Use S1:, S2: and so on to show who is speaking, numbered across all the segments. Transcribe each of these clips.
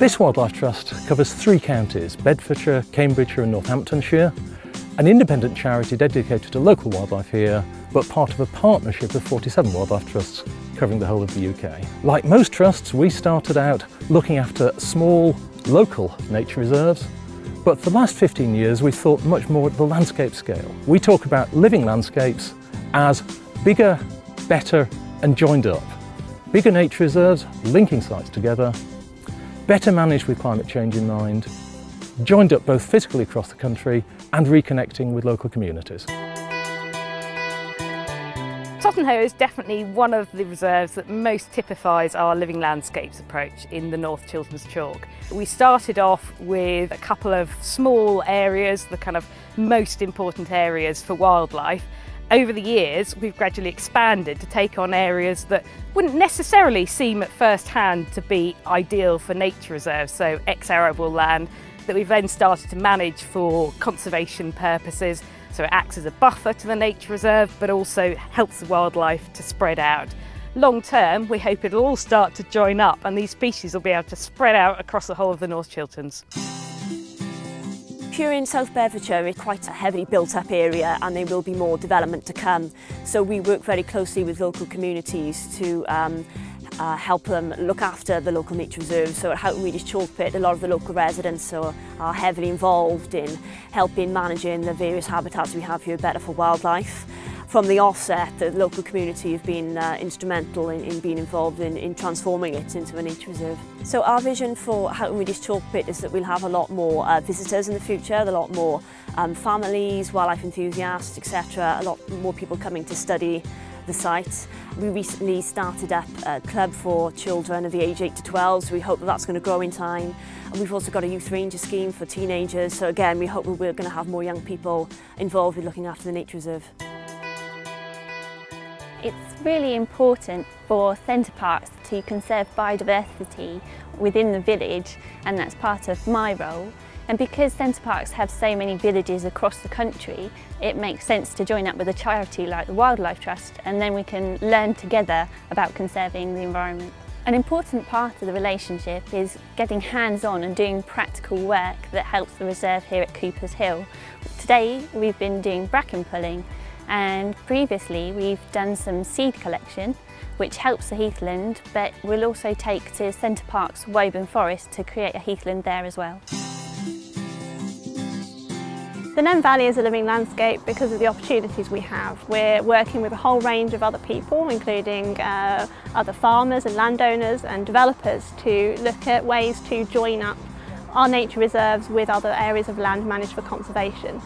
S1: This Wildlife Trust covers 3 counties, Bedfordshire, Cambridgeshire and Northamptonshire, an independent charity dedicated to local wildlife here, but part of a partnership of 47 wildlife trusts covering the whole of the UK. Like most trusts, we started out looking after small, local nature reserves, but for the last 15 years we've thought much more at the landscape scale. We talk about living landscapes as bigger, better and joined up. Bigger nature reserves, linking sites together, better managed with climate change in mind, joined up both physically across the country and reconnecting with local communities.
S2: Tottenham is definitely one of the reserves that most typifies our living landscapes approach in the North Chilterns Chalk. We started off with a couple of small areas, the kind of most important areas for wildlife. Over the years, we've gradually expanded to take on areas that wouldn't necessarily seem at first hand to be ideal for nature reserves, so ex-arable land that we've then started to manage for conservation purposes. So it acts as a buffer to the nature reserve, but also helps the wildlife to spread out. Long term, we hope it'll all start to join up and these species will be able to spread out across the whole of the North Chilterns.
S3: Here in South Bedfordshire is quite a heavily built up area and there will be more development to come. So we work very closely with local communities to help them look after the local nature reserves. So at Houghton Reed's Chalk Pit, a lot of the local residents are heavily involved in helping managing the various habitats we have here better for wildlife. From the offset, the local community have been instrumental in being involved in transforming it into a nature reserve. So our vision for Houghton Reed's Chalk Pit is that we'll have a lot more visitors in the future, a lot more families, wildlife enthusiasts, etc. A lot more people coming to study the site. We recently started up a club for children of the age 8 to 12, so we hope that that's going to grow in time. And we've also got a youth ranger scheme for teenagers, so again we hope we're going to have more young people involved with looking after the nature reserve.
S4: It's really important for centre parks to conserve biodiversity within the village, and that's part of my role. And because centre parks have so many villages across the country, it makes sense to join up with a charity like the Wildlife Trust, and then we can learn together about conserving the environment. An important part of the relationship is getting hands-on and doing practical work that helps the reserve here at Cooper's Hill. Today we've been doing bracken pulling, and previously we've done some seed collection which helps the heathland, but we'll also take to Centre Park's Woburn Forest to create a heathland there as well.
S5: The Nen Valley is a living landscape because of the opportunities we have. We're working with a whole range of other people, including other farmers and landowners and developers, to look at ways to join up our nature reserves with other areas of land managed for conservation.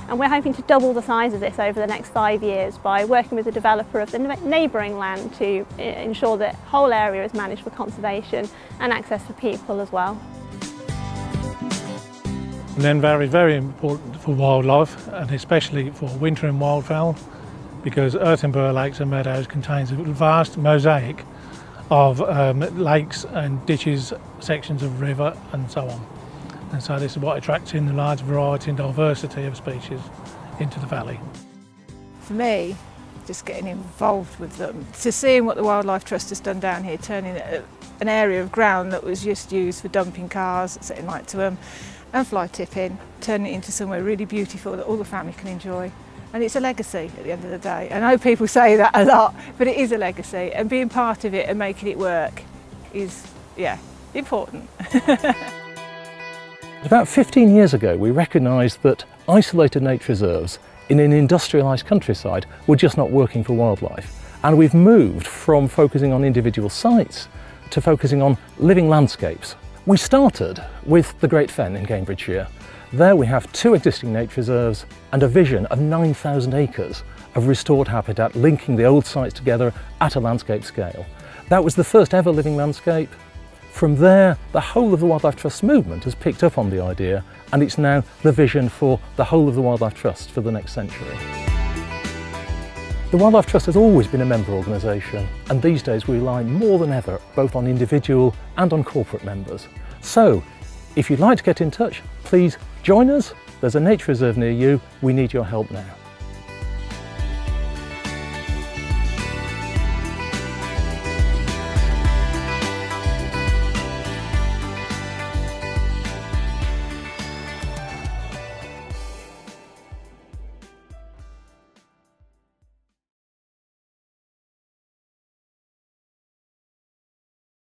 S5: And we're hoping to double the size of this over the next 5 years by working with the developer of the neighbouring land to ensure that the whole area is managed for conservation and access for people as well.
S6: Nen Valley is very important for wildlife, and especially for wintering wildfowl, because earthen burr lakes and meadows contains a vast mosaic of lakes and ditches, sections of river and so on. And so this is what attracts in the large variety and diversity of species into the valley.
S7: For me, just getting involved with them, to seeing what the Wildlife Trust has done down here, turning an area of ground that was just used for dumping cars, setting light to them, and fly tipping, turning it into somewhere really beautiful that all the family can enjoy. And it's a legacy at the end of the day. I know people say that a lot, but it is a legacy, and being part of it and making it work is, yeah, important.
S1: About 15 years ago we recognised that isolated nature reserves in an industrialised countryside were just not working for wildlife, and we've moved from focusing on individual sites to focusing on living landscapes. We started with the Great Fen in Cambridgeshire. There we have 2 existing nature reserves and a vision of 9,000 acres of restored habitat linking the old sites together at a landscape scale. That was the first ever living landscape. From there, the whole of the Wildlife Trust movement has picked up on the idea, and it's now the vision for the whole of the Wildlife Trust for the next century. The Wildlife Trust has always been a member organisation, and these days we rely more than ever both on individual and on corporate members. So, if you'd like to get in touch, please join us. There's a nature reserve near you. We need your help now.